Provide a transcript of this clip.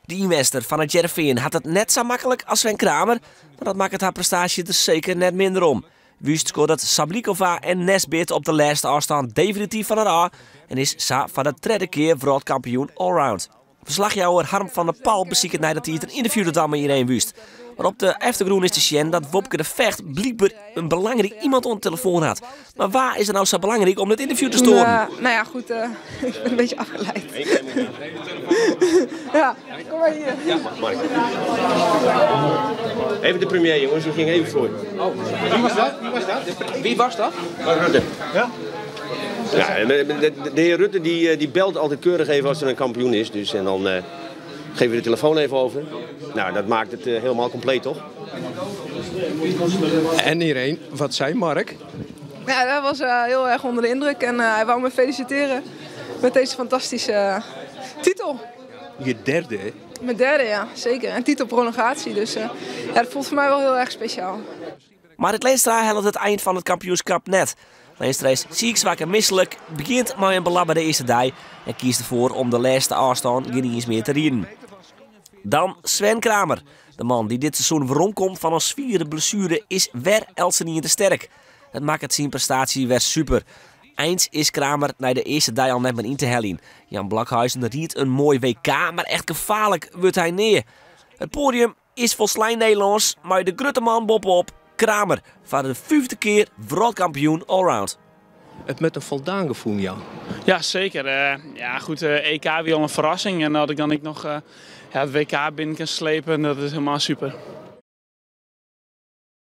De investor van het Heerenveen had het net zo makkelijk als Sven Kramer, maar dat maakt het haar prestatie er zeker net minder om. Wust scoort Sablikova en Nesbit op de laatste afstand definitief van haar A en is Sa voor de derde keer wereldkampioen allround. Verslagjouwer Harm van der Pal beziekt nadat hij het een interview dat met iedereen wist. Maar op de achtergrond is te zien dat Wopke de Vecht blijkbaar een belangrijk iemand op de telefoon had. Maar waar is het nou zo belangrijk om dit interview te storen? Nou ja, goed, ik ben een beetje afgeleid. Ja, kom maar hier. Ja, Mark. Even de premier, jongens, die ging even voor. Oh, wie was dat? Wie was dat? Mark Rutte. Ja? Ja, de heer Rutte die belt altijd keurig even als er een kampioen is. Dus, en dan geven we de telefoon even over. Nou, dat maakt het helemaal compleet, toch? En Irene, wat zei Mark? Ja, dat was heel erg onder de indruk en hij wou me feliciteren met deze fantastische titel. Je derde, hè? Mijn derde, ja, zeker. En titelprolongatie, dus ja, dat voelt voor mij wel heel erg speciaal. Maar het Leenstra helpt het eind van het kampioenschap net. Leenstra is ziek, zwak en misselijk, begint met een belabberde eerste dij en kiest ervoor om de laatste afstand geen eens meer te rijden. Dan Sven Kramer. De man die dit seizoen rondkomt van een zwieren blessure is weer niet te sterk. Dat maakt het zijn prestatie weer super. Eens is Kramer naar de eerste dij al net maar in te hellen. Jan Blokhuizen riet een mooi WK, maar echt gevaarlijk wordt hij neer. Het podium is volslijn Nederlands, maar de grote man bovenop, Kramer, voor de 5e keer wereldkampioen allround. Het met een voldaan gevoel, Jan. Ja, zeker. Ja, goed, EK weer al een verrassing. En dat ik dan nog het WK binnen kan slepen, dat is helemaal super.